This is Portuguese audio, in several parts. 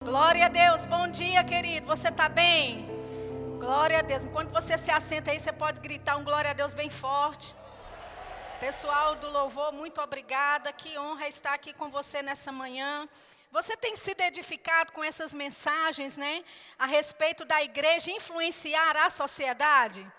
Glória a Deus, bom dia, querido, você está bem? Glória a Deus, enquanto você se assenta aí, você pode gritar um glória a Deus bem forte. Pessoal do louvor, muito obrigada, que honra estar aqui com você nessa manhã. Você tem sido edificado com essas mensagens, né? A respeito da igreja influenciar a sociedade?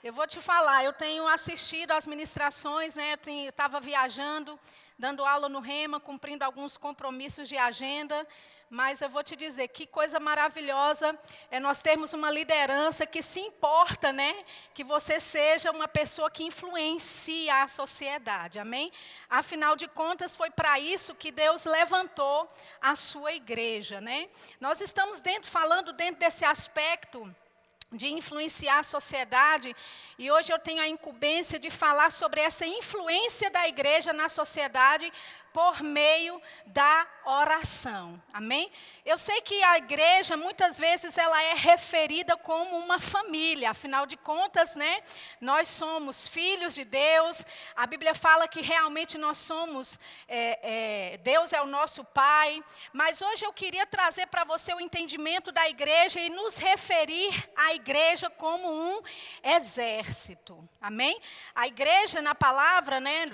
Eu vou te falar, eu tenho assistido às ministrações, né? Eu estava viajando, dando aula no Rema, cumprindo alguns compromissos de agenda. Mas eu vou te dizer, que coisa maravilhosa é nós termos uma liderança que se importa, né? Que você seja uma pessoa que influencia a sociedade, amém? Afinal de contas, foi para isso que Deus levantou a sua igreja, né? Nós estamos falando dentro desse aspecto de influenciar a sociedade, e hoje eu tenho a incumbência de falar sobre essa influência da igreja na sociedade por meio da oração, amém? Eu sei que a igreja, muitas vezes, ela é referida como uma família, afinal de contas, né? Nós somos filhos de Deus, a Bíblia fala que realmente nós somos, Deus é o nosso Pai, mas hoje eu queria trazer para você o entendimento da igreja e nos referir à igreja como um exército, amém? A igreja, na palavra, né,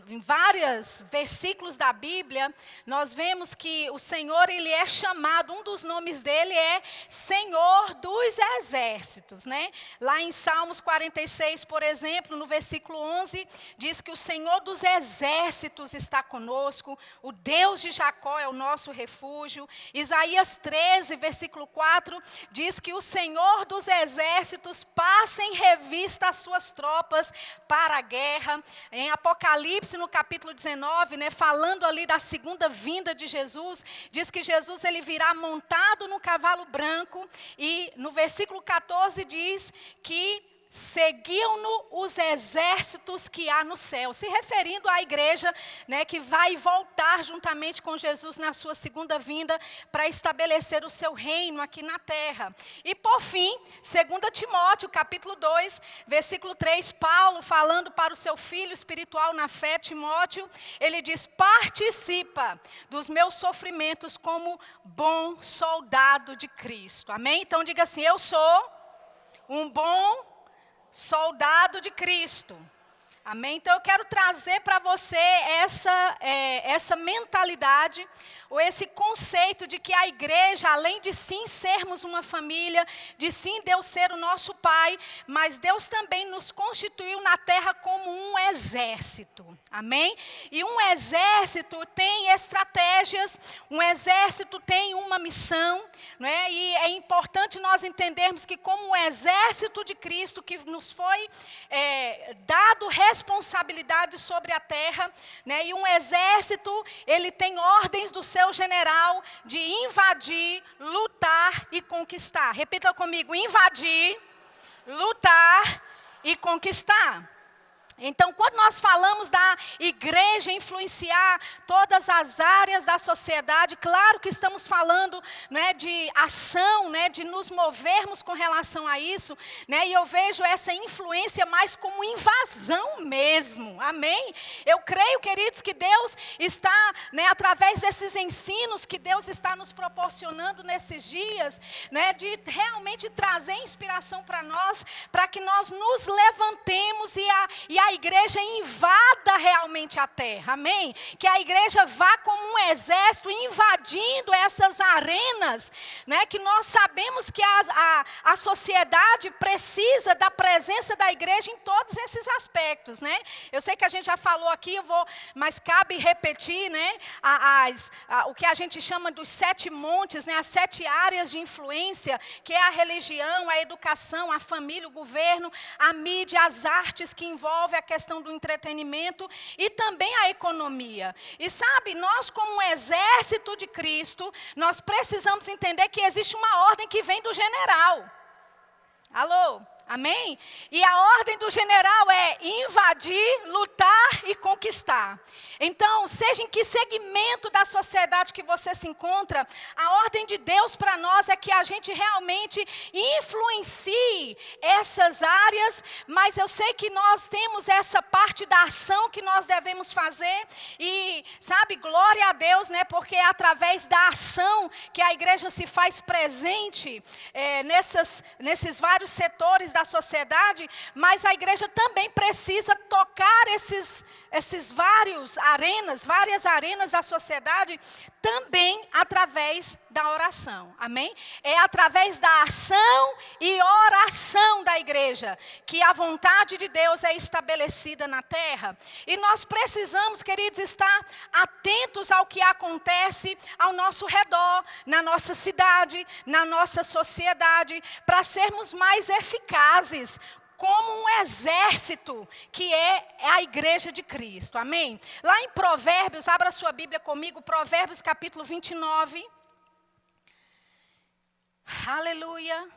em vários versículos da Bíblia, nós vemos que o Senhor, ele é chamado, um dos nomes dele é Senhor dos Exércitos, né? Lá em Salmos 46, por exemplo, no versículo 11, diz que o Senhor dos Exércitos está conosco, o Deus de Jacó é o nosso refúgio. Isaías 13, versículo 4, diz que o Senhor dos Exércitos passa em revista as suas tropas para a guerra. Em Apocalipse, no capítulo 19, né, falando ali da segunda vinda de Jesus, diz que Jesus ele virá montado no cavalo branco, e no versículo 14 diz que seguiam-no os exércitos que há no céu, se referindo à igreja, né, que vai voltar juntamente com Jesus na sua segunda vinda para estabelecer o seu reino aqui na terra. E por fim, 2 Timóteo, capítulo 2, versículo 3, Paulo falando para o seu filho espiritual na fé, Timóteo, ele diz: participa dos meus sofrimentos como bom soldado de Cristo. Amém? Então diga assim: eu sou um bom soldado de Cristo. Amém? Então eu quero trazer para você essa mentalidade, ou esse conceito de que a igreja, além de sim sermos uma família, de sim Deus ser o nosso Pai, mas Deus também nos constituiu na terra como um exército. Amém? E um exército tem estratégias, um exército tem uma missão, né? E é importante nós entendermos que como um exército de Cristo, que nos foi dado responsabilidade sobre a terra, né? E um exército, ele tem ordens do seu general de invadir, lutar e conquistar. Repita comigo: invadir, lutar e conquistar. Então, quando nós falamos da igreja influenciar todas as áreas da sociedade, claro que estamos falando, né, de ação, né, de nos movermos com relação a isso, né, e eu vejo essa influência mais como invasão mesmo, amém? Eu creio, queridos, que Deus está, né, através desses ensinos que Deus está nos proporcionando nesses dias, né, de realmente trazer inspiração para nós, para que nós nos levantemos e a igreja invada realmente a terra, amém? Que a igreja vá como um exército invadindo essas arenas, né? Que nós sabemos que a sociedade precisa da presença da igreja em todos esses aspectos, né? Eu sei que a gente já falou aqui, mas cabe repetir, né? O que a gente chama dos 7 montes, né? As 7 áreas de influência, que é a religião, a educação, a família, o governo, a mídia, as artes que envolvem a questão do entretenimento e também a economia. E sabe, nós como um exército de Cristo, nós precisamos entender que existe uma ordem que vem do general. Alô? Amém? E a ordem do general é invadir, lutar e conquistar. Então, seja em que segmento da sociedade que você se encontra, a ordem de Deus para nós é que a gente realmente influencie essas áreas, mas eu sei que nós temos essa parte da ação que nós devemos fazer e, sabe, glória a Deus, né? Porque é através da ação que a igreja se faz presente nesses vários setores da sociedade, mas a igreja também precisa tocar várias arenas da sociedade, também através da oração, amém? É através da ação e oração da igreja que a vontade de Deus é estabelecida na terra. E nós precisamos, queridos, estar atentos ao que acontece ao nosso redor, na nossa cidade, na nossa sociedade, para sermos mais eficazes, como um exército que é a igreja de Cristo, amém? Lá em Provérbios, abra sua Bíblia comigo, Provérbios capítulo 29. Aleluia.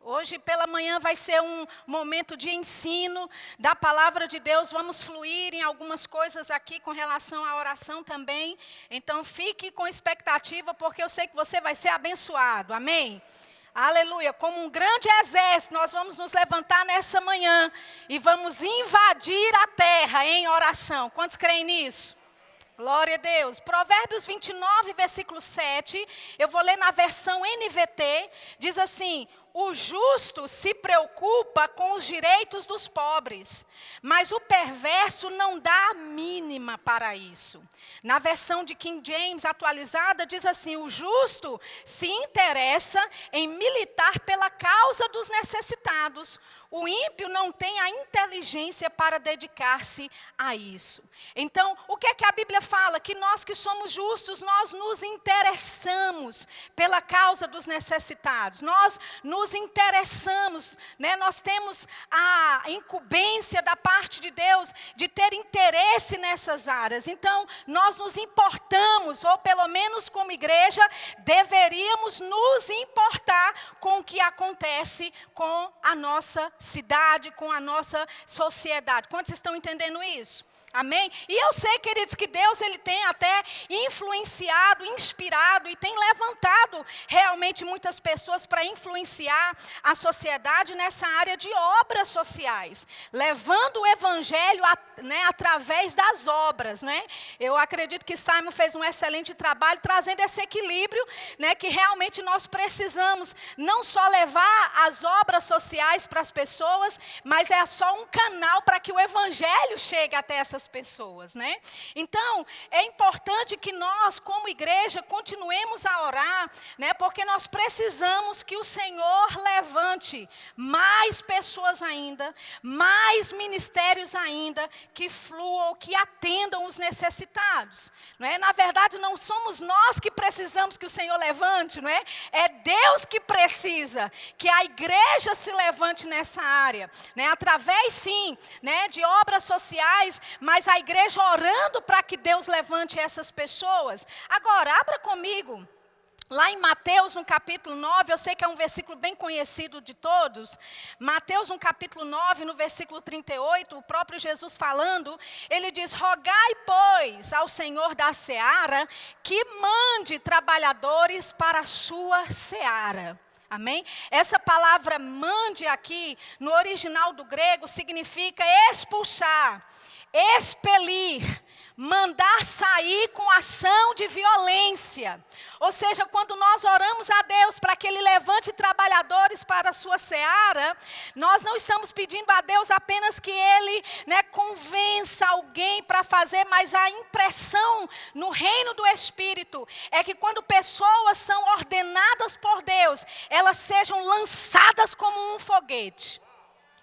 Hoje pela manhã vai ser um momento de ensino da palavra de Deus. Vamos fluir em algumas coisas aqui com relação à oração também. Então fique com expectativa, porque eu sei que você vai ser abençoado, amém? Aleluia, como um grande exército, nós vamos nos levantar nessa manhã e vamos invadir a terra em oração. Quantos creem nisso? Glória a Deus. Provérbios 29, versículo 7, eu vou ler na versão NVT, diz assim: o justo se preocupa com os direitos dos pobres, mas o perverso não dá a mínima para isso. Na versão de King James atualizada diz assim: o justo se interessa em militar pela causa dos necessitados. O ímpio não tem a inteligência para dedicar-se a isso. Então, o que é que a Bíblia fala? Que nós que somos justos, nós nos interessamos pela causa dos necessitados. Nós nos interessamos, né? Nós temos a incumbência da parte de Deus de ter interesse nessas áreas. Então, nós nos importamos, ou pelo menos como igreja, deveríamos nos importar com o que acontece com a nossa cidade, com a nossa sociedade. Quantos estão entendendo isso? Amém? E eu sei, queridos, que Deus ele tem até influenciado, inspirado e tem levantado realmente muitas pessoas para influenciar a sociedade nessa área de obras sociais, levando o evangelho através das obras, né? Eu acredito que Simon fez um excelente trabalho trazendo esse equilíbrio, né, que realmente nós precisamos não só levar as obras sociais para as pessoas, mas é só um canal para que o evangelho chegue até essas pessoas, né? Então, é importante que nós, como igreja, continuemos a orar, né? Porque nós precisamos que o Senhor levante mais pessoas ainda, mais ministérios ainda, que fluam, que atendam os necessitados, não é? Na verdade, não somos nós que precisamos que o Senhor levante, não é? É Deus que precisa que a igreja se levante nessa área, né? Através, sim, né, de obras sociais, mas a igreja orando para que Deus levante essas pessoas. Agora, abra comigo, lá em Mateus, no capítulo 9, eu sei que é um versículo bem conhecido de todos. Mateus, no capítulo 9, no versículo 38, o próprio Jesus falando, ele diz: rogai, pois, ao Senhor da seara, que mande trabalhadores para a sua seara. Amém? Essa palavra mande aqui, no original do grego, significa expulsar, expelir, mandar sair com ação de violência. Ou seja, quando nós oramos a Deus para que Ele levante trabalhadores para a sua seara, nós não estamos pedindo a Deus apenas que Ele, né, convença alguém para fazer, mas a impressão no reino do Espírito é que quando pessoas são ordenadas por Deus, elas sejam lançadas como um foguete.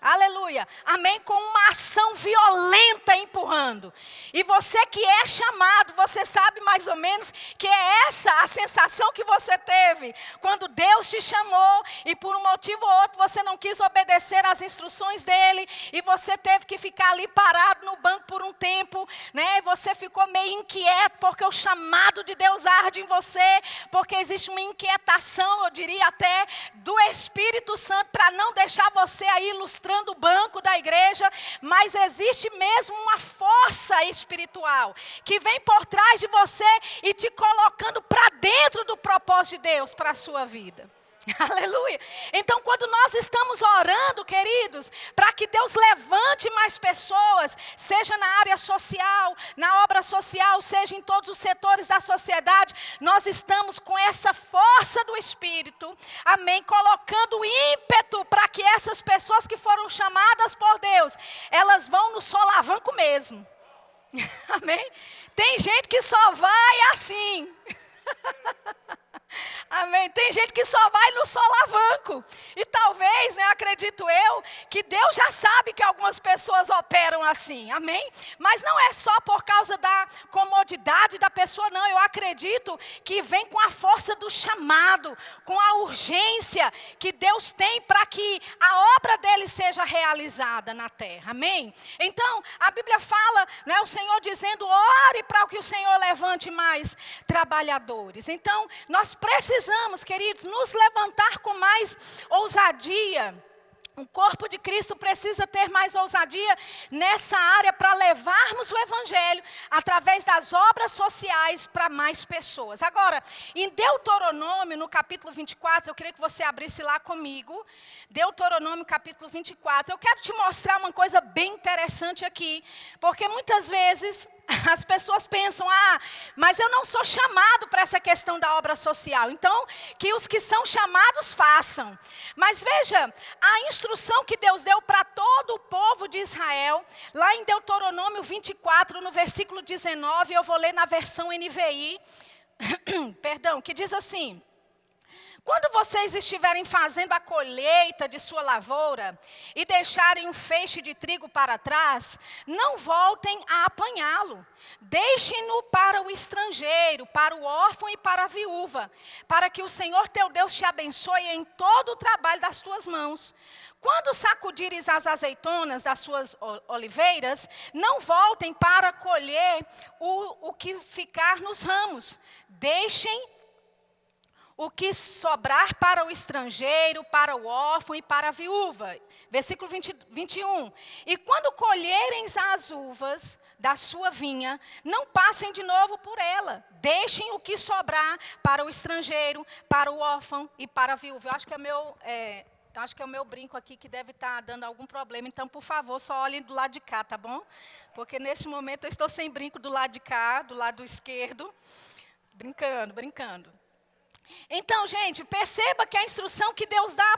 Aleluia. Amém? Com uma ação violenta empurrando. E você que é chamado, você sabe mais ou menos que é essa a sensação que você teve quando Deus te chamou e por um motivo ou outro você não quis obedecer às instruções dele e você teve que ficar ali parado no banco por um tempo, né? E você ficou meio inquieto porque o chamado de Deus arde em você, porque existe uma inquietação, eu diria até, do Espírito Santo para não deixar você aí ilustrando o banco da igreja, mas existe mesmo uma força espiritual que vem por trás de você e te colocando para dentro do propósito de Deus para a sua vida. Aleluia. Então, quando nós estamos orando, queridos, para que Deus levante mais pessoas, seja na área social, na obra social, seja em todos os setores da sociedade, nós estamos com essa força do Espírito, amém, colocando ímpeto para que essas pessoas que foram chamadas por Deus, elas vão no solavanco mesmo. Amém? Tem gente que só vai assim. Amém. Tem gente que só vai no solavanco. E talvez, né, acredito eu, que Deus já sabe que algumas pessoas operam assim. Amém. Mas não é só por causa da comodidade da pessoa, não. Eu acredito que vem com a força do chamado, com a urgência que Deus tem para que a obra dele seja realizada na terra. Amém. Então, a Bíblia fala, né, o Senhor dizendo, ore para que o Senhor levante mais trabalhadores. Então, nós precisamos, queridos, nos levantar com mais ousadia. O corpo de Cristo precisa ter mais ousadia nessa área para levarmos o Evangelho através das obras sociais para mais pessoas. Agora, em Deuteronômio, no capítulo 24, eu queria que você abrisse lá comigo. Deuteronômio, capítulo 24. Eu quero te mostrar uma coisa bem interessante aqui, porque muitas vezes as pessoas pensam, mas eu não sou chamado para essa questão da obra social. Então, que os que são chamados façam. Mas veja, a instrução que Deus deu para todo o povo de Israel, lá em Deuteronômio 24, no versículo 19, eu vou ler na versão NVI, perdão, que diz assim: quando vocês estiverem fazendo a colheita de sua lavoura e deixarem um feixe de trigo para trás, não voltem a apanhá-lo. Deixem-no para o estrangeiro, para o órfão e para a viúva, para que o Senhor teu Deus te abençoe em todo o trabalho das tuas mãos. Quando sacudires as azeitonas das suas oliveiras, não voltem para colher o que ficar nos ramos. Deixem o que sobrar para o estrangeiro, para o órfão e para a viúva. Versículo 21. E quando colherem as uvas da sua vinha, não passem de novo por ela. Deixem o que sobrar para o estrangeiro, para o órfão e para a viúva. Eu acho que é o meu brinco aqui que deve estar dando algum problema. Então, por favor, só olhem do lado de cá, tá bom? Porque neste momento eu estou sem brinco do lado de cá, do lado esquerdo. Brincando. Então, gente, perceba que a instrução que Deus dá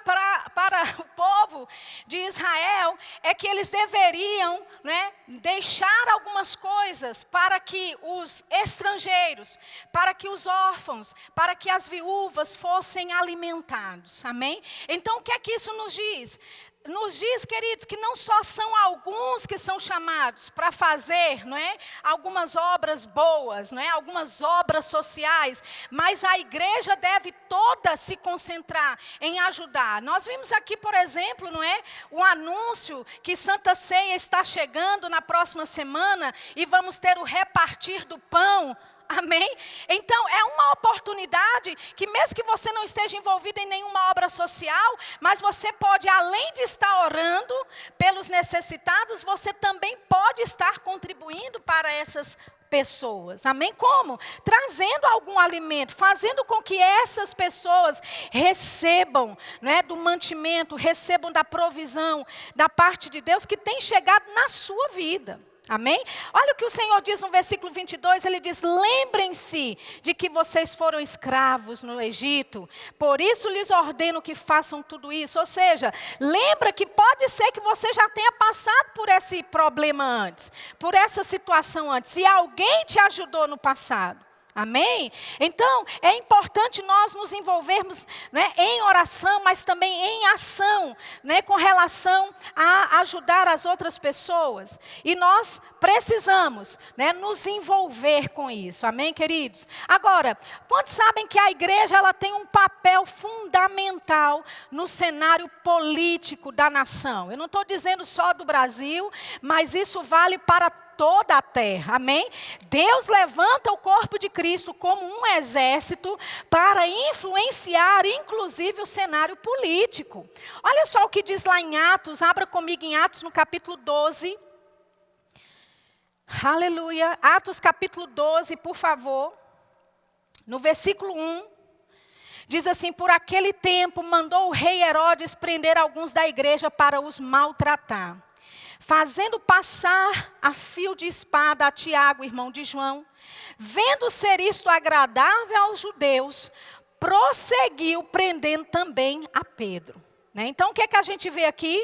para o povo de Israel é que eles deveriam, né, deixar algumas coisas para que os estrangeiros, para que os órfãos, para que as viúvas fossem alimentados. Amém? Então, o que é que isso nos diz? Nos diz, queridos, que não só são alguns que são chamados para fazer, não é, algumas obras boas, não é, algumas obras sociais, mas a igreja deve toda se concentrar em ajudar. Nós vimos aqui, por exemplo, não é, o anúncio que Santa Ceia está chegando na próxima semana e vamos ter o repartir do pão. Amém? Então, é uma oportunidade que mesmo que você não esteja envolvido em nenhuma obra social, mas você pode, além de estar orando pelos necessitados, você também pode estar contribuindo para essas pessoas. Amém? Como? Trazendo algum alimento, fazendo com que essas pessoas recebam, né, do mantimento, recebam da provisão da parte de Deus que tem chegado na sua vida. Amém? Olha o que o Senhor diz no versículo 22, ele diz: lembrem-se de que vocês foram escravos no Egito, por isso lhes ordeno que façam tudo isso. Ou seja, lembra que pode ser que você já tenha passado por esse problema antes, por essa situação antes, e alguém te ajudou no passado. Amém? Então, é importante nós nos envolvermos, né, em oração, mas também em ação, né, com relação a ajudar as outras pessoas. E nós precisamos, né, nos envolver com isso. Amém, queridos? Agora, quantos sabem que a igreja ela tem um papel fundamental no cenário político da nação? Eu não estou dizendo só do Brasil, mas isso vale para toda a terra, amém? Deus levanta o corpo de Cristo como um exército para influenciar, inclusive, o cenário político. Olha só o que diz lá em Atos, abra comigo em Atos no capítulo 12. Aleluia. Atos capítulo 12, por favor. No versículo 1. Diz assim: por aquele tempo mandou o rei Herodes prender alguns da igreja para os maltratar, fazendo passar a fio de espada a Tiago, irmão de João. Vendo ser isto agradável aos judeus, prosseguiu prendendo também a Pedro. Então, o que é que a gente vê aqui?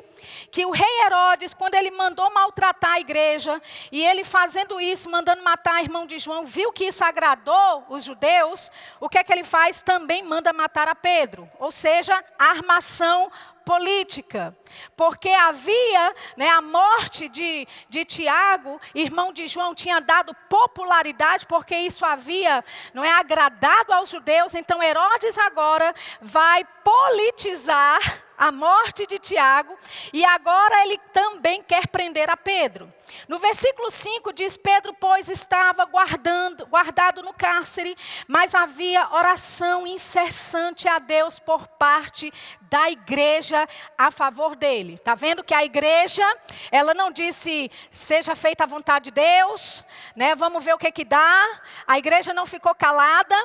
Que o rei Herodes, quando ele mandou maltratar a igreja, e ele fazendo isso, mandando matar o irmão de João, viu que isso agradou os judeus, o que é que ele faz? Também manda matar a Pedro. Ou seja, armação política. Porque havia, né, a morte de Tiago, irmão de João, tinha dado popularidade, porque isso havia, não é, agradado aos judeus. Então Herodes agora vai politizar a morte de Tiago, e agora ele também quer prender a Pedro. No versículo 5 diz: Pedro, pois, estava guardado no cárcere, mas havia oração incessante a Deus por parte da igreja a favor dele. Está vendo que a igreja, ela não disse, seja feita a vontade de Deus, né? Vamos ver o que dá. A igreja não ficou calada.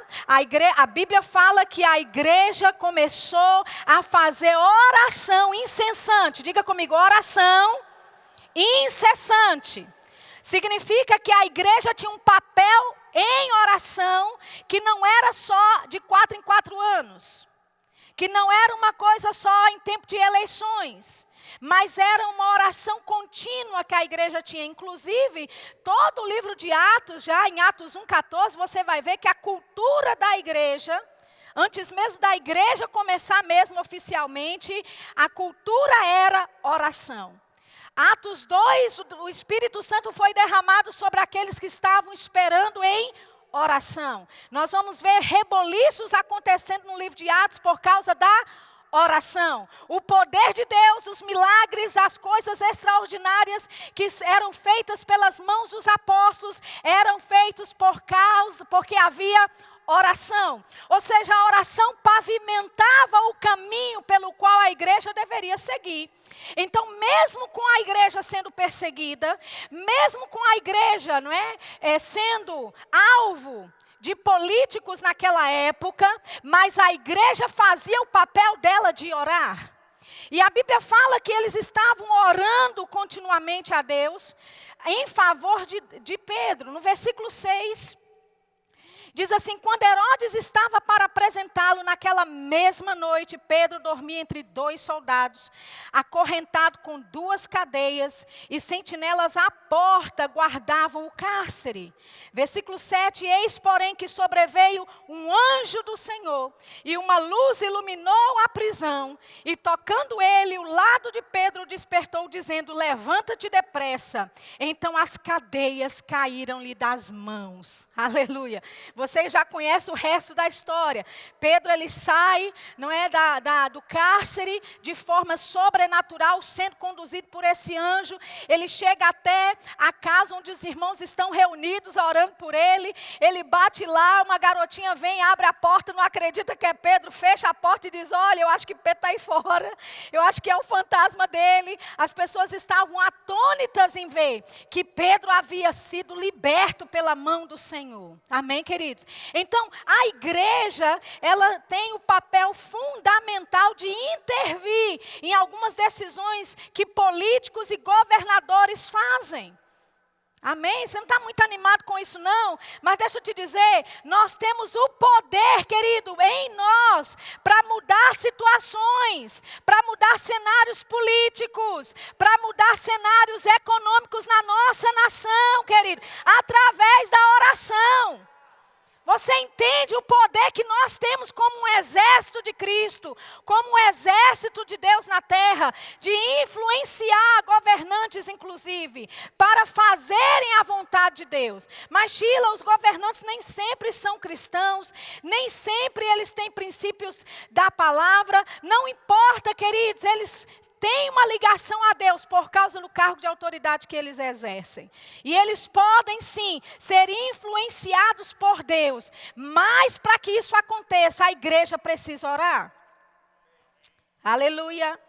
A Bíblia fala que a igreja começou a fazer oração incessante. Diga comigo, oração incessante. Significa que a igreja tinha um papel em oração que não era só de 4 em 4 anos. Que não era uma coisa só em tempo de eleições, mas era uma oração contínua que a igreja tinha. Inclusive, todo o livro de Atos, já em Atos 1,14, você vai ver que a cultura da igreja, antes mesmo da igreja começar mesmo oficialmente, a cultura era oração. Atos 2, o Espírito Santo foi derramado sobre aqueles que estavam esperando em oração. Nós vamos ver reboliços acontecendo no livro de Atos por causa da oração. O poder de Deus, os milagres, as coisas extraordinárias que eram feitas pelas mãos dos apóstolos, eram feitos porque havia oração. Ou seja, a oração pavimentava o caminho pelo qual a igreja deveria seguir. Então, mesmo com a igreja sendo perseguida, mesmo com a igreja, não é, sendo alvo de políticos naquela época, mas a igreja fazia o papel dela de orar. E a Bíblia fala que eles estavam orando continuamente a Deus em favor de Pedro. No versículo 6, diz assim: quando Herodes estava para apresentá-lo naquela mesma noite, Pedro dormia entre 2 soldados, acorrentado com 2 cadeias, e sentinelas à porta guardavam o cárcere. Versículo 7, eis porém que sobreveio um anjo do Senhor, e uma luz iluminou a prisão, e tocando ele o lado de Pedro, despertou, dizendo: levanta-te depressa. Então as cadeias caíram-lhe das mãos. Aleluia. Você já conhece o resto da história. Pedro, ele sai, não é, do cárcere de forma sobrenatural, sendo conduzido por esse anjo. Ele chega até a casa onde os irmãos estão reunidos, orando por ele. Ele bate lá, uma garotinha vem, abre a porta, não acredita que é Pedro, fecha a porta e diz: olha, eu acho que Pedro está aí fora. Eu acho que é o fantasma dele. As pessoas estavam atônitas em ver que Pedro havia sido liberto pela mão do Senhor. Amém, queridos? Então, a igreja, ela tem o papel fundamental de intervir em algumas decisões que políticos e governadores fazem. Amém? Você não está muito animado com isso não? Mas deixa eu te dizer, nós temos o poder, querido, em nós, para mudar situações, para mudar cenários políticos, para mudar cenários econômicos na nossa nação, querido, através da oração. Você entende o poder que nós temos como um exército de Cristo, como um exército de Deus na terra, de influenciar governantes, inclusive, para fazerem a vontade de Deus. Mas, Sheila, os governantes nem sempre são cristãos, nem sempre eles têm princípios da palavra. Não importa, queridos, eles têm uma ligação a Deus por causa do cargo de autoridade que eles exercem. E eles podem sim ser influenciados por Deus. Mas para que isso aconteça, a igreja precisa orar. Aleluia.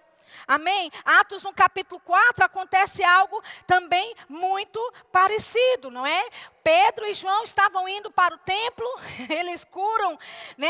Amém? Atos no capítulo 4 acontece algo também muito parecido, não é? Pedro e João estavam indo para o templo, eles curam, né,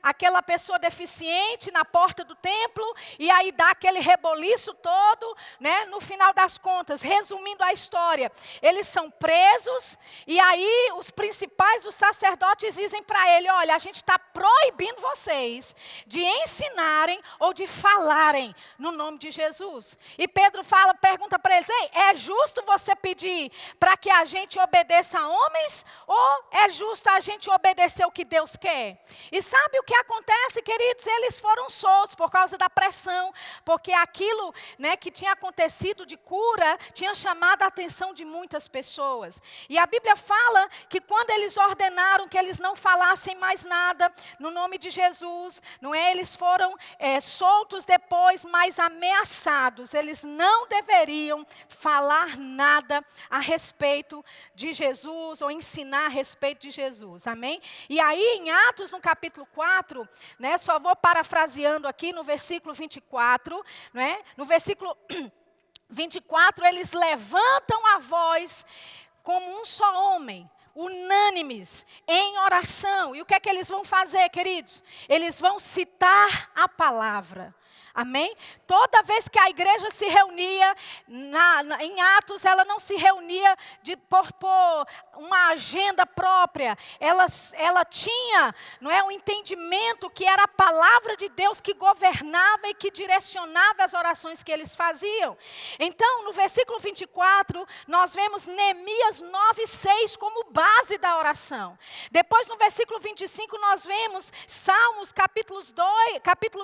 aquela pessoa deficiente na porta do templo, e aí dá aquele reboliço todo, né, no final das contas, resumindo a história, eles são presos, e aí os principais, os sacerdotes dizem para ele, olha, a gente está proibindo vocês de ensinarem ou de falarem no nome de Jesus. E Pedro pergunta para eles, ei, é justo você pedir para que a gente obedeça a homens, ou é justo a gente obedecer o que Deus quer? E sabe o que acontece, queridos? Eles foram soltos por causa da pressão, porque aquilo, né, que tinha acontecido de cura, tinha chamado a atenção de muitas pessoas. E a Bíblia fala que quando eles ordenaram que eles não falassem mais nada no nome de Jesus, não é? Eles foram soltos depois, mas ameaçados. Eles não deveriam falar nada a respeito de Jesus, ou ensinar a respeito de Jesus, amém? E aí em Atos no capítulo 4, né, só vou parafraseando aqui no versículo 24, né, no versículo 24 eles levantam a voz como um só homem, unânimes, em oração. E o que é que eles vão fazer, queridos? Eles vão citar a palavra. Amém? Toda vez que a igreja se reunia, em Atos, ela não se reunia por uma agenda própria. Ela tinha, não é, um entendimento que era a palavra de Deus que governava e que direcionava as orações que eles faziam. Então, no versículo 24, nós vemos Neemias 9:6 como base da oração. Depois, no versículo 25, nós vemos Salmos capítulo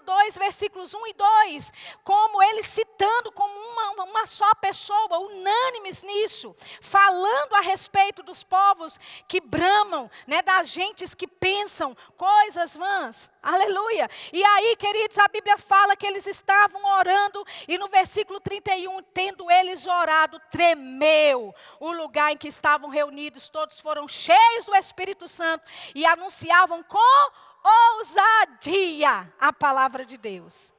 2, versículos 1 e 2, como ele citando como uma só pessoa, unânimes nisso, falando a respeito dos povos que bramam, né, das gentes que pensam coisas vãs. Aleluia. E aí, queridos, a Bíblia fala que eles estavam orando, e no versículo 31, tendo eles orado, tremeu o lugar em que estavam reunidos, todos foram cheios do Espírito Santo e anunciavam com ousadia a palavra de Deus.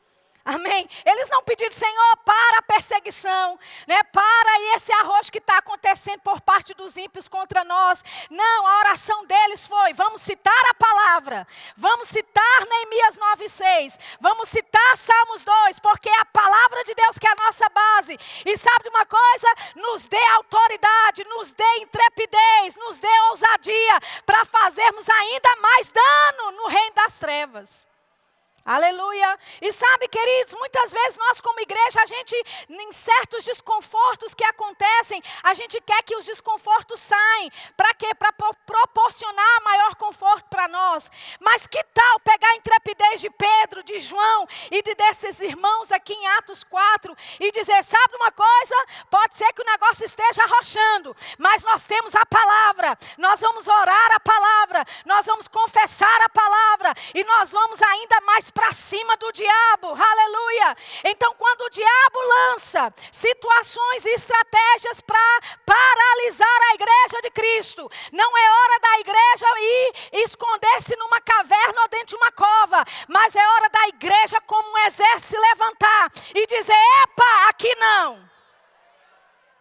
Amém? Eles não pediram, Senhor, para a perseguição, né? Para esse arroz que está acontecendo por parte dos ímpios contra nós. Não, a oração deles foi, vamos citar a palavra, vamos citar Neemias 9:6, vamos citar Salmos 2, porque é a palavra de Deus que é a nossa base. E sabe de uma coisa? Nos dê autoridade, nos dê intrepidez, nos dê ousadia, para fazermos ainda mais dano no reino das trevas. Aleluia. E sabe, queridos, muitas vezes nós como igreja, a gente, em certos desconfortos que acontecem, a gente quer que os desconfortos saiam. Para quê? Para proporcionar maior conforto para nós. Mas que tal pegar a intrepidez de Pedro, de João e desses irmãos aqui em Atos 4 e dizer, sabe uma coisa? Pode ser que o negócio esteja arrochando, mas nós temos a palavra, nós vamos orar a palavra, nós vamos confessar a palavra e nós vamos ainda mais para cima do diabo, aleluia. Então quando o diabo lança situações e estratégias para paralisar a igreja de Cristo, não é hora da igreja ir esconder-se numa caverna ou dentro de uma cova, mas é hora da igreja como um exército se levantar e dizer, epa, aqui não.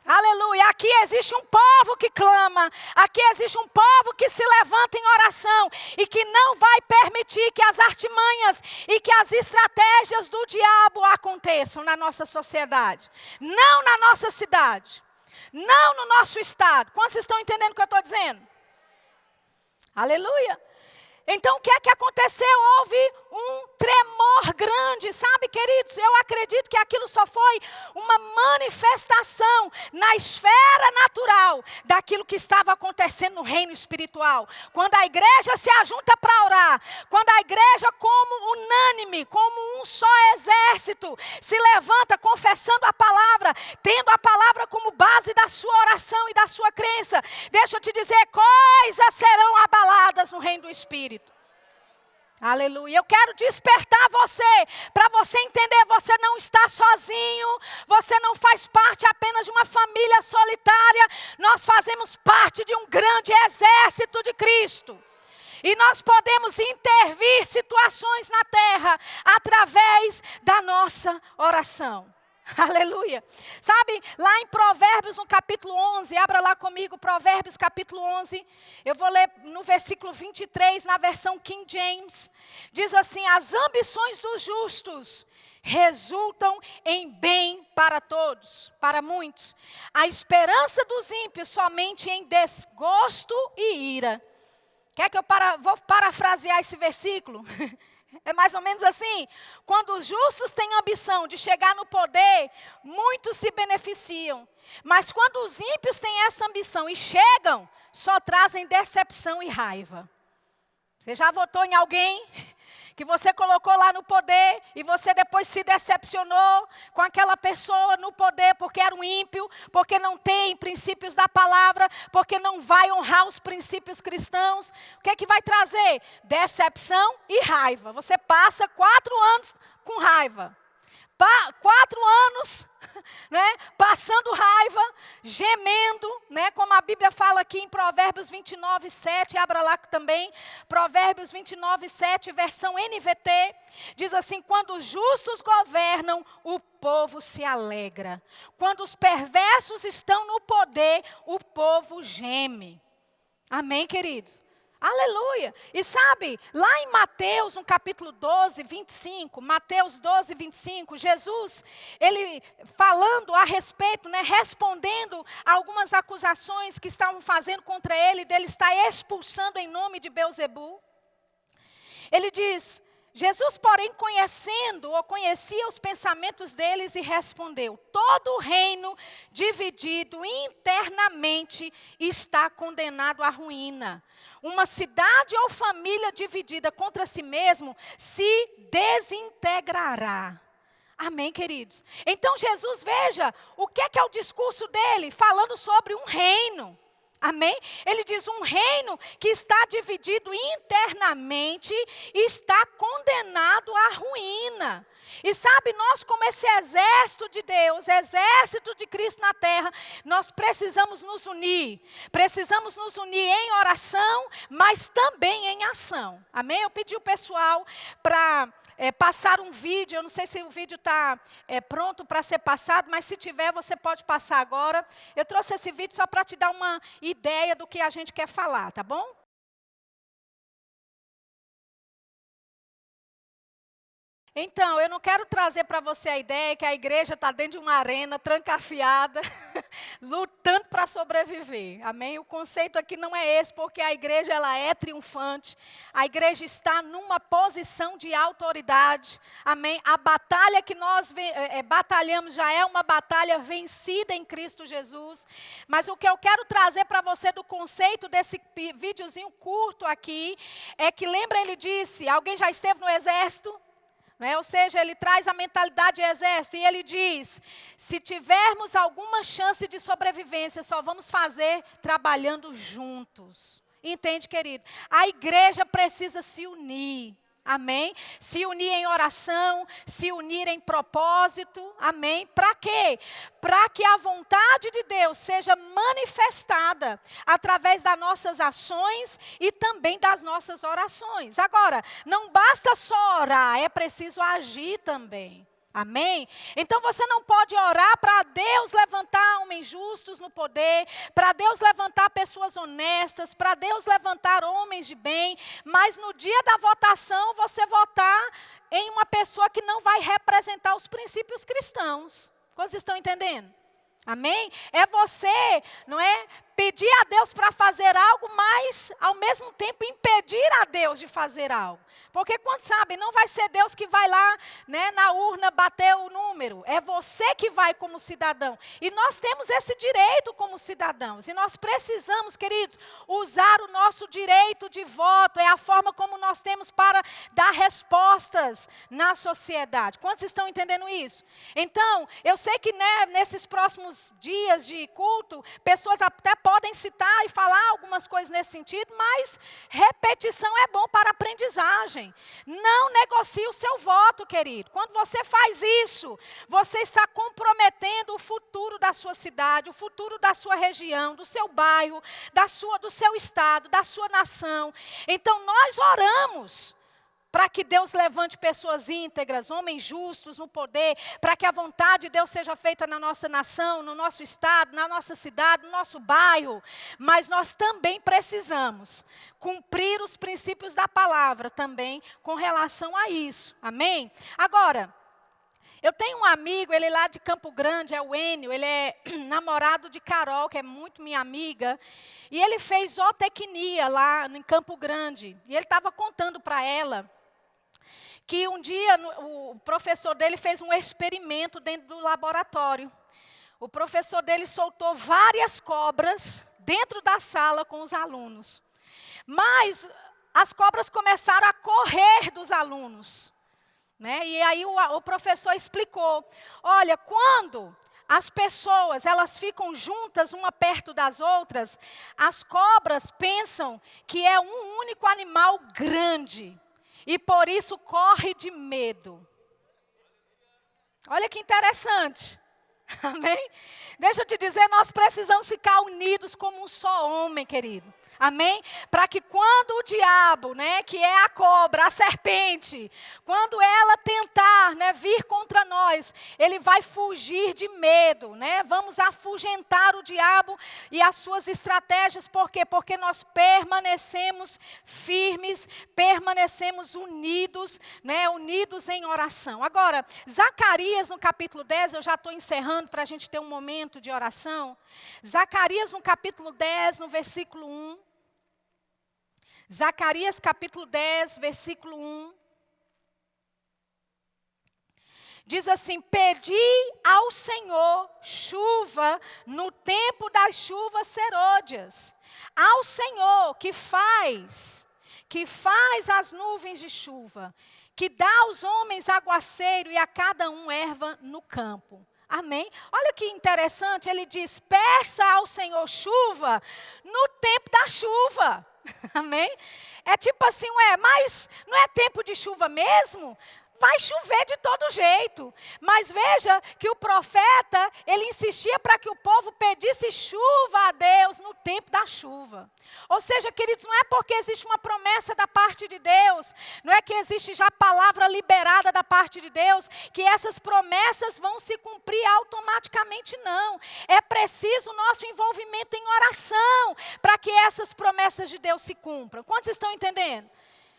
Aleluia, aqui existe um povo que clama, aqui existe um povo que se levanta em oração e que não vai permitir que as artimanhas e que as estratégias do diabo aconteçam na nossa sociedade, não na nossa cidade, não no nosso estado. Quantos estão entendendo o que eu estou dizendo? Aleluia. Então o que é que aconteceu? Houve um tremor grande, sabe, queridos? Eu acredito que aquilo só foi uma manifestação na esfera natural daquilo que estava acontecendo no reino espiritual. Quando a igreja se ajunta para orar, quando a igreja, como unânime, como um só exército, se levanta confessando a palavra, tendo a palavra como base da sua oração e da sua crença, deixa eu te dizer, coisas serão abaladas no reino do Espírito. Aleluia. Eu quero despertar você, para você entender, você não está sozinho, você não faz parte apenas de uma família solitária, nós fazemos parte de um grande exército de Cristo. E nós podemos intervir situações na terra através da nossa oração. Aleluia. Sabe, lá em Provérbios, no capítulo 11, abra lá comigo, Provérbios capítulo 11. Eu vou ler no versículo 23, na versão King James. Diz assim, as ambições dos justos resultam em bem para todos, para muitos. A esperança dos ímpios somente em desgosto e ira. Quer que eu vou parafrasear esse versículo? É mais ou menos assim, quando os justos têm ambição de chegar no poder, muitos se beneficiam. Mas quando os ímpios têm essa ambição e chegam, só trazem decepção e raiva. Você já votou em alguém que você colocou lá no poder e você depois se decepcionou com aquela pessoa no poder porque era um ímpio, porque não tem princípios da palavra, porque não vai honrar os princípios cristãos? O que é que vai trazer? Decepção e raiva. Você passa 4 anos com raiva. 4 anos, né, passando raiva, gemendo, né, como a Bíblia fala aqui em Provérbios 29, 7, abra lá também, Provérbios 29, 7, versão NVT, diz assim, quando os justos governam, o povo se alegra. Quando os perversos estão no poder, o povo geme. Amém, queridos? Aleluia. E sabe, lá em Mateus, no capítulo 12, 25, Mateus 12, 25, Jesus, ele falando a respeito, né, respondendo a algumas acusações que estavam fazendo contra ele, dele estar expulsando em nome de Belzebu. Ele diz, Jesus, porém, conhecia os pensamentos deles e respondeu, todo reino dividido internamente está condenado à ruína. Uma cidade ou família dividida contra si mesmo se desintegrará. Amém, queridos? Então Jesus, veja, o que é o discurso dele? Falando sobre um reino. Amém? Ele diz, um reino que está dividido internamente está condenado à ruína. E sabe, nós como esse exército de Deus, exército de Cristo na terra, nós precisamos nos unir. Precisamos nos unir em oração, mas também em ação. Amém? Eu pedi o pessoal para passar um vídeo, eu não sei se o vídeo está pronto para ser passado, mas se tiver, você pode passar agora. Eu trouxe esse vídeo só para te dar uma ideia do que a gente quer falar, tá bom? Então, eu não quero trazer para você a ideia que a igreja está dentro de uma arena trancafiada, lutando para sobreviver. Amém? O conceito aqui não é esse, porque a igreja ela é triunfante. A igreja está numa posição de autoridade. Amém? A batalha que nós batalhamos já é uma batalha vencida em Cristo Jesus. Mas o que eu quero trazer para você do conceito desse videozinho curto aqui, é que, lembra, ele disse, alguém já esteve no exército? Ou seja, ele traz a mentalidade de exército e ele diz, se tivermos alguma chance de sobrevivência, só vamos fazer trabalhando juntos. Entende, querido? A igreja precisa se unir. Amém? Se unir em oração, se unir em propósito. Amém? Para quê? Para que a vontade de Deus seja manifestada através das nossas ações e também das nossas orações. Agora, não basta só orar, é preciso agir também. Amém? Então você não pode orar para Deus levantar homens justos no poder, para Deus levantar pessoas honestas, para Deus levantar homens de bem, mas no dia da votação você votar em uma pessoa que não vai representar os princípios cristãos. Vocês estão entendendo? Amém? É você, não é, pedir a Deus para fazer algo, mas ao mesmo tempo impedir a Deus de fazer algo. Porque quando sabe, não vai ser Deus que vai lá, né, na urna bater o número. É você que vai como cidadão. E nós temos esse direito como cidadãos. E nós precisamos, queridos, usar o nosso direito de voto. É a forma como nós temos para dar respostas na sociedade. Quantos estão entendendo isso? Então, eu sei que, né, nesses próximos dias de culto, pessoas até podem citar e falar algumas coisas nesse sentido, mas repetição é bom para aprendizagem. Não negocie o seu voto, querido. Quando você faz isso, você está comprometendo o futuro da sua cidade, o futuro da sua região, do seu bairro, do seu estado, da sua nação. Então nós oramos para que Deus levante pessoas íntegras, homens justos no poder, para que a vontade de Deus seja feita na nossa nação, no nosso estado, na nossa cidade, no nosso bairro. Mas nós também precisamos cumprir os princípios da palavra também com relação a isso. Amém? Agora, eu tenho um amigo, ele lá de Campo Grande, é o Enio, ele é namorado de Carol, que é muito minha amiga, e ele fez zootecnia lá em Campo Grande. E ele estava contando para ela que um dia o professor dele fez um experimento dentro do laboratório. O professor dele soltou várias cobras dentro da sala com os alunos. Mas as cobras começaram a correr dos alunos, né? E aí o professor explicou, olha, quando as pessoas elas ficam juntas uma perto das outras, as cobras pensam que é um único animal grande. E por isso corre de medo. Olha que interessante. Amém? Deixa eu te dizer, nós precisamos ficar unidos como um só homem, querido. Amém? Para que quando o diabo, né, que é a cobra, a serpente, quando ela tentar, né, vir contra nós, ele vai fugir de medo, né? Vamos afugentar o diabo e as suas estratégias. Por quê? Porque nós permanecemos firmes, permanecemos unidos, né, unidos em oração. Agora, Zacarias no capítulo 10, eu já estou encerrando para a gente ter um momento de oração. Zacarias no capítulo 10, no versículo 1. Zacarias capítulo 10, versículo 1. Diz assim: pedi ao Senhor chuva no tempo das chuvas serôdias. Ao Senhor que faz as nuvens de chuva, que dá aos homens aguaceiro e a cada um erva no campo. Amém? Olha que interessante, ele diz, peça ao Senhor chuva no tempo da chuva. Amém? É tipo assim, mas não é tempo de chuva mesmo? Vai chover de todo jeito. Mas veja que o profeta, ele insistia para que o povo pedisse chuva a Deus no tempo da chuva. Ou seja, queridos, não é porque existe uma promessa da parte de Deus, não é que existe já palavra liberada da parte de Deus, que essas promessas vão se cumprir automaticamente, não. É preciso o nosso envolvimento em oração para que essas promessas de Deus se cumpram. Quantos estão entendendo?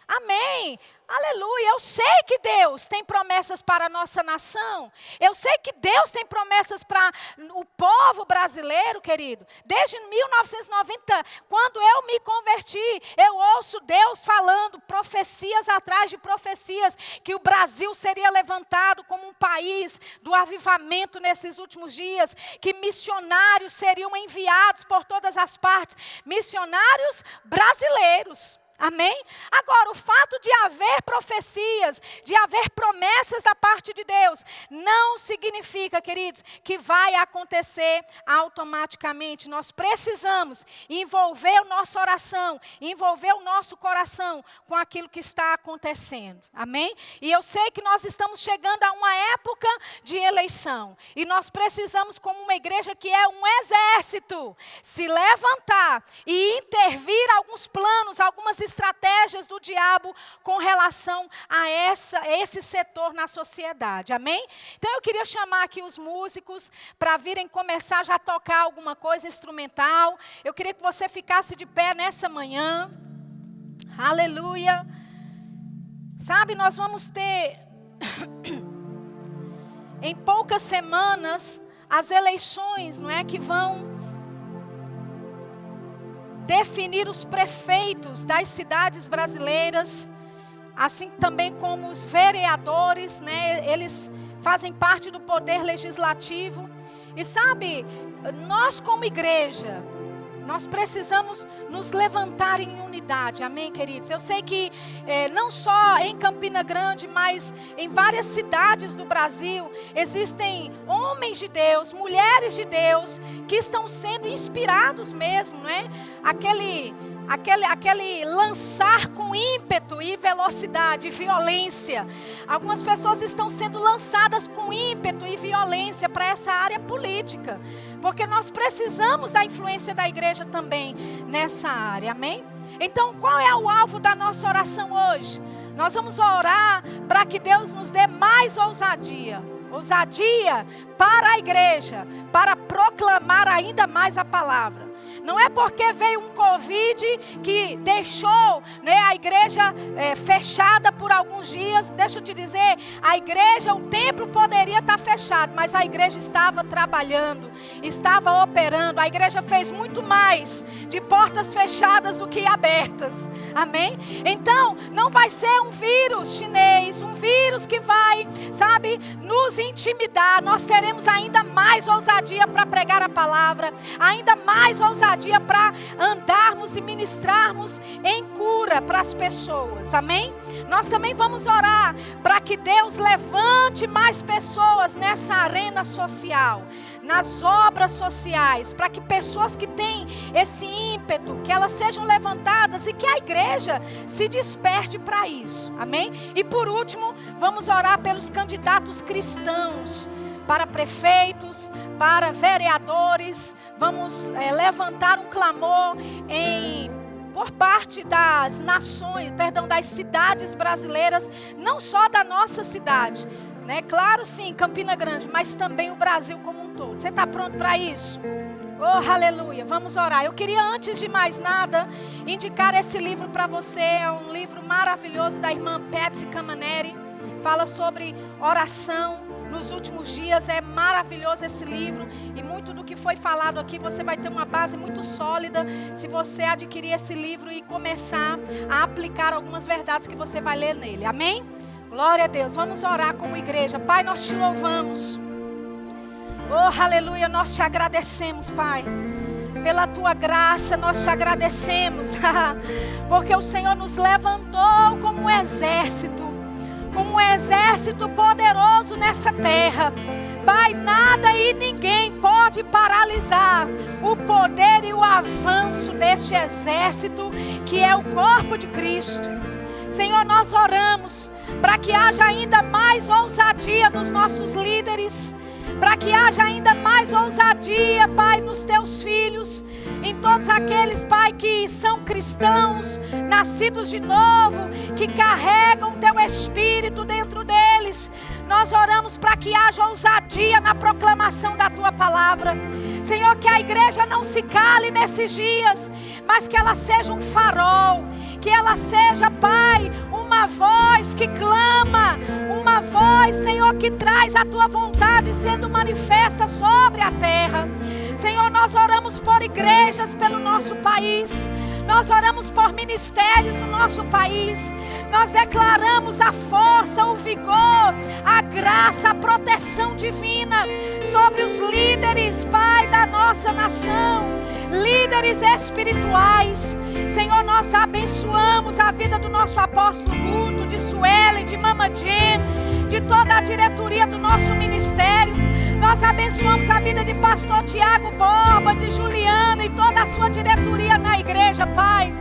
Amém. Aleluia. Eu sei que Deus tem promessas para a nossa nação. Eu sei que Deus tem promessas para o povo brasileiro, querido. Desde 1990, quando eu me converti, eu ouço Deus falando profecias atrás de profecias, que o Brasil seria levantado como um país do avivamento nesses últimos dias, que missionários seriam enviados por todas as partes, missionários brasileiros. Amém? Agora, o fato de haver profecias, de haver promessas da parte de Deus, não significa, queridos, que vai acontecer automaticamente. Nós precisamos envolver a nossa oração, envolver o nosso coração com aquilo que está acontecendo. Amém? E eu sei que nós estamos chegando a uma época de eleição. E nós precisamos, como uma igreja que é um exército, se levantar e intervir alguns planos, algumas estratégias do diabo com relação a esse setor na sociedade. Amém? Então eu queria chamar aqui os músicos para virem começar já a tocar alguma coisa instrumental. Eu queria que você ficasse de pé nessa manhã. Aleluia. Sabe, nós vamos ter em poucas semanas as eleições, não é, que vão definir os prefeitos das cidades brasileiras, assim também como os vereadores, né? Eles fazem parte do poder legislativo. E sabe, nós como igreja, nós precisamos nos levantar em unidade, amém, queridos? Eu sei que não só em Campina Grande, mas em várias cidades do Brasil, existem homens de Deus, mulheres de Deus, que estão sendo inspirados mesmo, né? Aquele lançar com ímpeto e velocidade, violência. Algumas pessoas estão sendo lançadas com ímpeto e violência para essa área política, porque nós precisamos da influência da igreja também nessa área, amém? Então, qual é o alvo da nossa oração hoje? Nós vamos orar para que Deus nos dê mais ousadia para a igreja, para proclamar ainda mais a palavra. Não é porque veio um Covid que deixou, né, a igreja fechada por alguns dias. Deixa eu te dizer, a igreja, o templo poderia estar fechado, mas a igreja estava trabalhando, estava operando. A igreja fez muito mais de portas fechadas do que abertas, amém? Então, não vai ser um vírus chinês, um vírus que vai, sabe, nos intimidar. Nós teremos ainda mais ousadia para pregar a palavra, ainda mais ousadia para andarmos e ministrarmos em cura para as pessoas, amém? Nós também vamos orar para que Deus levante mais pessoas nessa arena social, nas obras sociais, para que pessoas que têm esse ímpeto, que elas sejam levantadas e que a igreja se desperte para isso, amém? E por último, vamos orar pelos candidatos cristãos, para prefeitos, para vereadores. Vamos levantar um clamor por parte das nações, das cidades brasileiras, não só da nossa cidade, né? Claro, sim, Campina Grande, mas também o Brasil como um todo. Você está pronto para isso? Oh, aleluia, vamos orar. Eu queria, antes de mais nada, indicar esse livro para você. É um livro maravilhoso da irmã Patsy Camaneri. Fala sobre oração nos últimos dias. É maravilhoso esse livro, e muito do que foi falado aqui você vai ter uma base muito sólida se você adquirir esse livro e começar a aplicar algumas verdades que você vai ler nele, amém? Glória a Deus. Vamos orar como igreja. Pai, nós te louvamos, oh aleluia, nós te agradecemos, Pai, pela tua graça. Nós te agradecemos porque o Senhor nos levantou como um exército poderoso nessa terra. Pai, nada e ninguém pode paralisar o poder e o avanço deste exército que é o corpo de Cristo. Senhor, nós oramos para que haja ainda mais ousadia nos nossos líderes, para que haja ainda mais ousadia, Pai, nos teus filhos, em todos aqueles, Pai, que são cristãos, nascidos de novo, que carregam o teu Espírito dentro deles. Nós oramos para que haja ousadia na proclamação da tua palavra. Senhor, que a igreja não se cale nesses dias, mas que ela seja um farol, que ela seja, Pai, uma voz que clama, uma voz, Senhor, que traz a tua vontade sendo manifesta sobre a terra. Senhor, nós oramos por igrejas pelo nosso país, nós oramos por ministérios do nosso país, nós declaramos a força, o vigor, a graça, a proteção divina sobre os líderes, Pai, da nossa nação, líderes espirituais. Senhor, nós abençoamos a vida do nosso apóstolo Guto, de Suelen, de Mama Jen, de toda a diretoria do nosso ministério. Nós abençoamos a vida de pastor Tiago Borba, de Juliana e toda a sua diretoria na igreja, Pai.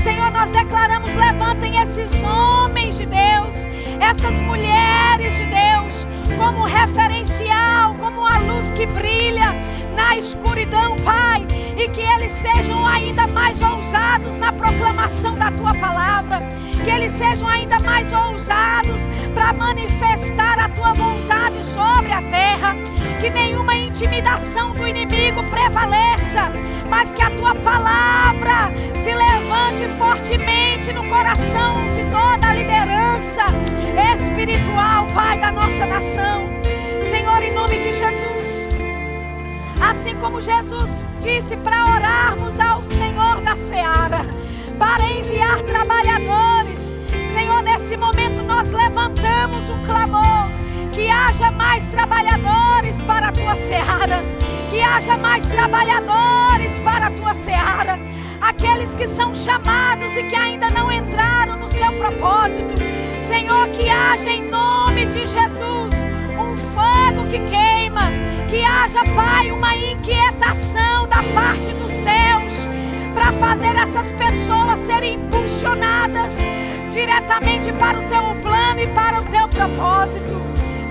Senhor, nós declaramos, levantem esses homens de Deus, essas mulheres de Deus, como referencial, como a luz que brilha na escuridão, Pai. E que eles sejam ainda mais ousados na proclamação da Tua palavra. Que eles sejam ainda mais ousados para manifestar a Tua vontade sobre a terra. Que nenhuma intimidação do inimigo prevaleça, mas que a Tua palavra se levante fortemente no coração de toda a liderança espiritual, Pai, da nossa nação. Senhor, em nome de Jesus, assim assim como Jesus disse para orarmos ao Senhor da seara, para enviar trabalhadores. Senhor, nesse momento nós levantamos um clamor, que haja mais trabalhadores para a tua seara, que haja mais trabalhadores para a tua seara, aqueles que são chamados e que ainda não entraram no seu propósito. Senhor, que haja em nome de Jesus um fogo que queima, que haja, Pai, uma inquietação da parte dos céus, para fazer essas pessoas serem impulsionadas diretamente para o teu plano e para o teu propósito.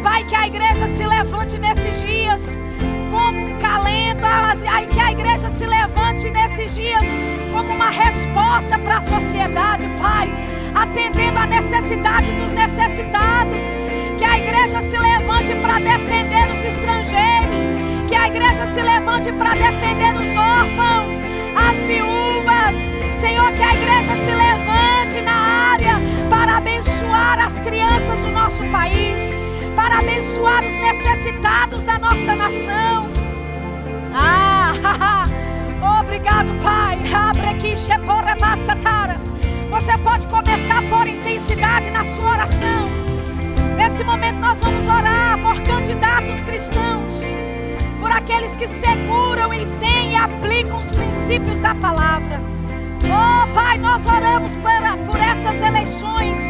Pai, que a igreja se levante nesses dias como um calento, que a igreja se levante nesses dias como uma resposta para a sociedade, Pai, atendendo a necessidade dos necessitados. Que a igreja se levante para defender os estrangeiros, que a igreja se levante para defender os órfãos, as viúvas. Senhor, que a igreja se levante na área para abençoar as crianças do nosso país, para abençoar os necessitados da nossa nação. Obrigado, Pai. Você pode começar a pôr intensidade na sua oração. Nesse momento nós vamos orar por candidatos cristãos, por aqueles que seguram e têm e aplicam os princípios da palavra. Oh, Pai, nós oramos por essas eleições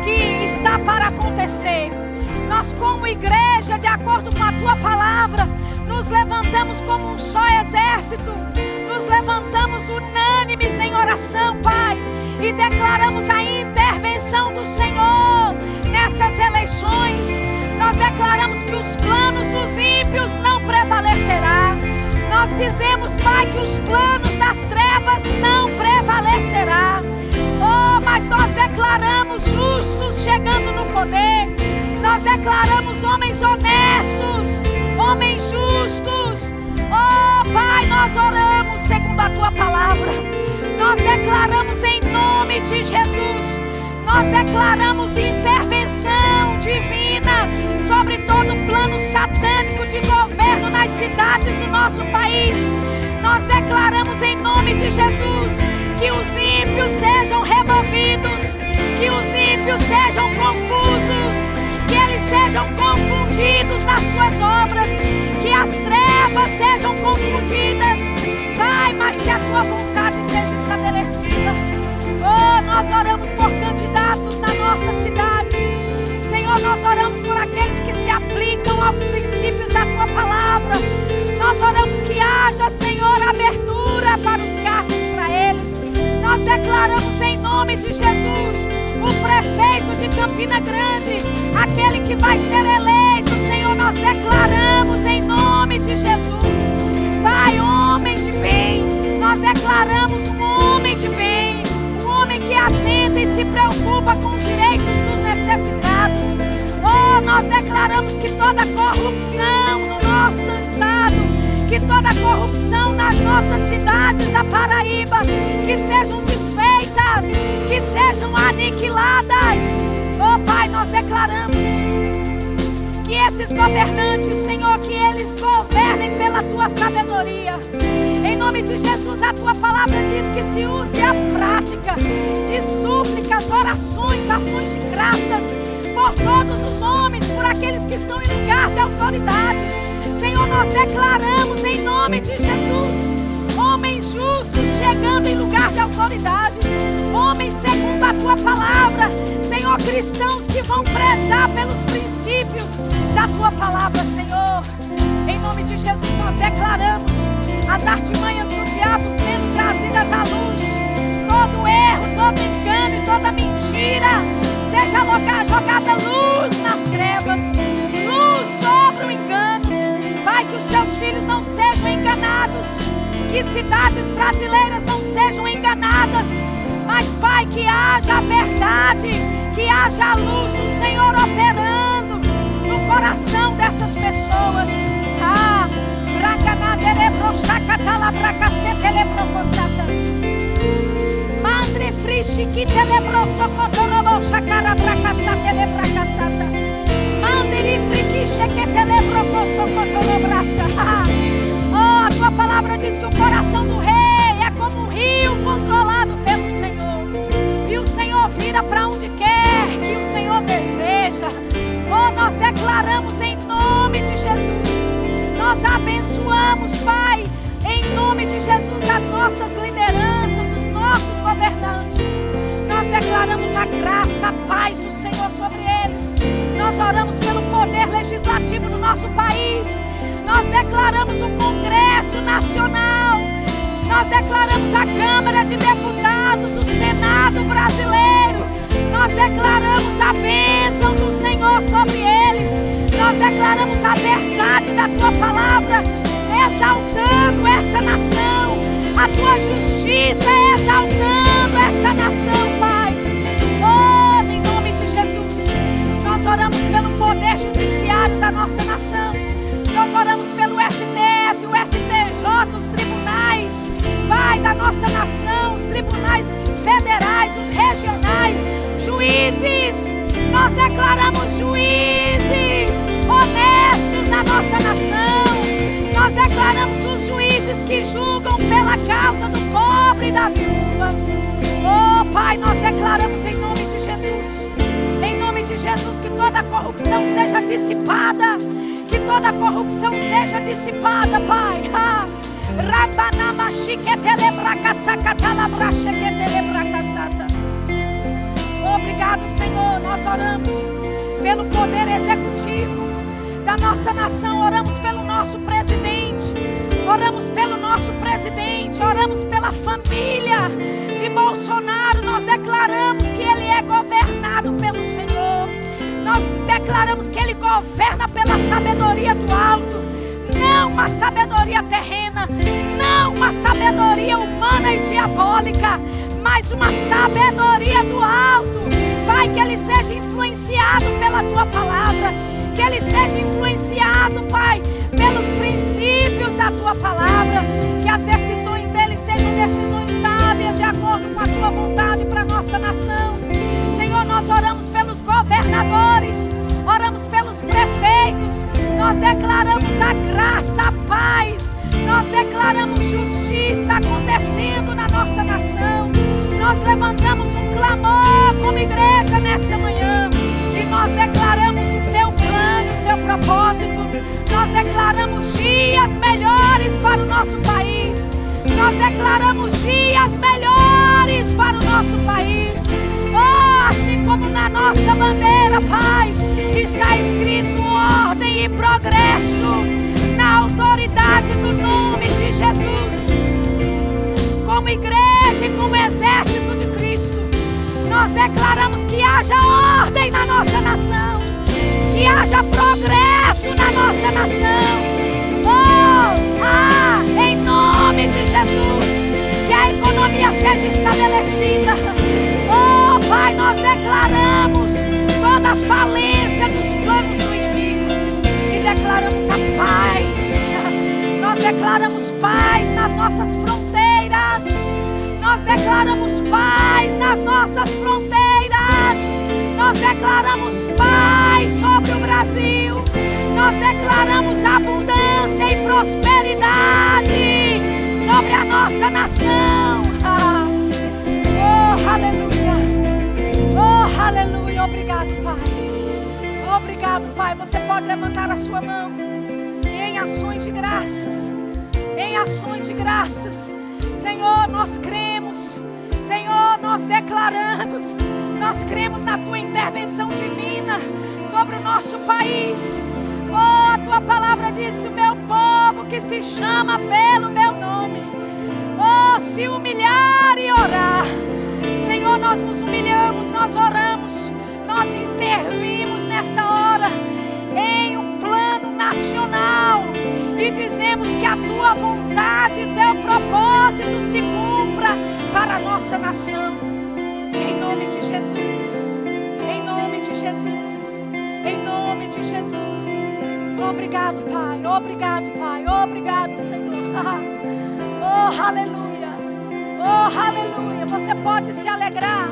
que está para acontecer. Nós, como igreja, de acordo com a tua palavra, nos levantamos como um só exército, nos levantamos unânimes em oração, Pai, e declaramos a intervenção do Senhor nessas eleições. Nós declaramos que os planos dos ímpios não prevalecerão. Nós dizemos, Pai, que os planos das trevas não prevalecerão. Oh, mas nós declaramos justos chegando no poder. Nós declaramos homens honestos, homens justos. Oh, Pai, nós oramos segundo a tua palavra. Nós declaramos em nome de Jesus. Nós declaramos intervenção divina sobre todo o plano satânico de governo nas cidades do nosso país. Nós declaramos em nome de Jesus que os ímpios sejam removidos, que os ímpios sejam confusos, que eles sejam confundidos nas suas obras, que as trevas sejam confundidas, Pai, mas que a tua vontade seja estabelecida. Oh, nós oramos por candidatos na nossa cidade. Senhor, nós oramos por aqueles que se aplicam aos princípios da tua palavra. Nós oramos que haja, Senhor, abertura para os cargos para eles. Nós declaramos em nome de Jesus o prefeito de Campina Grande, aquele que vai ser eleito, Senhor, nós declaramos em nome de Jesus. Pai, homem de bem, nós declaramos um homem de bem, um homem que atenta e se preocupa com os direitos dos necessitados. Oh, nós declaramos que toda corrupção no nosso estado, que toda corrupção nas nossas cidades da Paraíba, que sejam desfeitas, que sejam aniquiladas. Oh, Pai, nós declaramos que esses governantes, Senhor, que eles governem pela tua sabedoria. Em nome de Jesus, a tua palavra diz que se use a prática de súplicas, orações, ações de graças por todos os homens, por aqueles que estão em lugar de autoridade. Senhor, nós declaramos em nome de Jesus homens justos chegando em lugar de autoridade, homens segundo a tua palavra, Senhor, cristãos que vão prezar pelos princípios da tua palavra, Senhor. Em nome de Jesus nós declaramos as artimanhas do diabo sendo trazidas à luz, todo erro, todo engano e toda mentira seja jogada luz nas trevas, luz sobre o engano. Pai, que os teus filhos não sejam enganados, que cidades brasileiras não sejam enganadas, mas, Pai, que haja a verdade, que haja a luz do Senhor operando no coração dessas pessoas. Mandre frishi que telebroso cotorobo chacara bracasa telebracasata. Mandre frikiche que telebroso cotorobrasa. Oh, nós declaramos em nome de Jesus. Nós abençoamos, Pai, em nome de Jesus, as nossas lideranças, os nossos governantes. Nós declaramos a graça, a paz do Senhor sobre eles. Nós oramos pelo poder legislativo do nosso país. Nós declaramos o Congresso Nacional. Nós declaramos a Câmara de Deputados, o Senado brasileiro. Nós declaramos a bênção do Senhor sobre eles. Nós declaramos a verdade da Tua palavra, exaltando essa nação. A Tua justiça exaltando essa nação, Pai. Oh, em nome de Jesus. Nós oramos pelo poder judiciário da nossa nação. Nós oramos pelo STF, o STJ, os tribunais, Pai, da nossa nação, os tribunais federais, os regionais, juízes. Nós declaramos juízes honestos na nossa nação. Nós declaramos os juízes que julgam pela causa do pobre e da viúva. Oh, Pai, nós declaramos em nome de Jesus. Em nome de Jesus, que toda corrupção seja dissipada. Que toda corrupção seja dissipada, Pai. Obrigado, Senhor. Nós oramos pelo poder executivo da nossa nação. Oramos pelo nosso presidente. Oramos pelo nosso presidente. Oramos pela família de Bolsonaro. Nós declaramos que ele é governado pelo Senhor. Nós declaramos que Ele governa pela sabedoria do alto. Não uma sabedoria terrena, não uma sabedoria humana e diabólica, mas uma sabedoria do alto. Pai, que Ele seja influenciado pela Tua palavra. Que Ele seja influenciado, Pai, pelos princípios da Tua palavra. Que as decisões dele sejam decisões sábias, de acordo com a Tua vontade para a nossa nação. Senhor, nós oramos pelos governadores, oramos pelos prefeitos. Nós declaramos a graça, a paz. Nós declaramos justiça acontecendo na nossa nação. Nós levantamos um clamor como igreja nessa manhã. E nós declaramos o Teu plano, o Teu propósito. Nós declaramos dias melhores para o nosso país. Nós declaramos dias melhores para o nosso país. Oh, assim como na nossa bandeira, Pai, está escrito ordem e progresso na autoridade do nome de Jesus. Como igreja e como exército de Cristo, nós declaramos que haja ordem na nossa nação, que haja progresso na nossa nação. Em nome de Jesus, que a economia seja estabelecida. Oh, Pai, nós declaramos toda a falência dos planos do inimigo e declaramos a paz. Nós declaramos paz nas nossas fronteiras. Nós declaramos paz nas nossas fronteiras. Nós declaramos paz sobre o Brasil. Nós declaramos abundância e prosperidade sobre a nossa nação. Oh, aleluia. Oh, aleluia. Obrigado, Pai. Obrigado, Pai. Você pode levantar a sua mão e em ações de graças. Em ações de graças. Senhor, nós cremos. Senhor, nós declaramos. Nós cremos na Tua intervenção divina sobre o nosso país. Oh, a Tua palavra disse: o meu povo que se chama pelo meu nome, oh, se humilhar e orar. Senhor, nós nos humilhamos, nós oramos, nós intervimos nessa hora em um plano nacional e dizemos que a Tua vontade e o Teu propósito se cumpra para a nossa nação. Em nome de Jesus, em nome de Jesus, em nome de Jesus. Obrigado, Pai, obrigado, Pai, obrigado, Senhor. Oh, aleluia, oh, aleluia. Você pode se alegrar.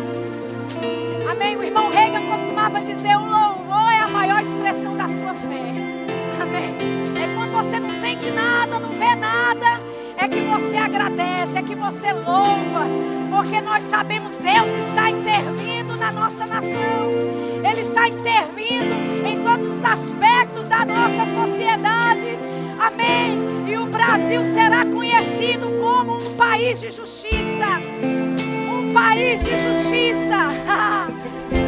Amém. O irmão Reagan costumava dizer: o louvor é a maior expressão da sua fé. Amém. É quando você não sente nada, não vê nada, é que você agradece, é que você louva, porque nós sabemos Deus está intervindo na nossa nação. Ele está intervindo em toda todos os aspectos da nossa sociedade. Amém. E o Brasil será conhecido como um país de justiça. Um país de justiça.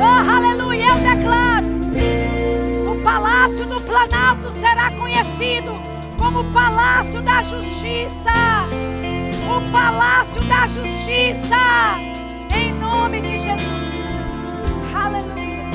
Oh, aleluia, eu declaro. O Palácio do Planalto será conhecido como o Palácio da Justiça. O Palácio da Justiça.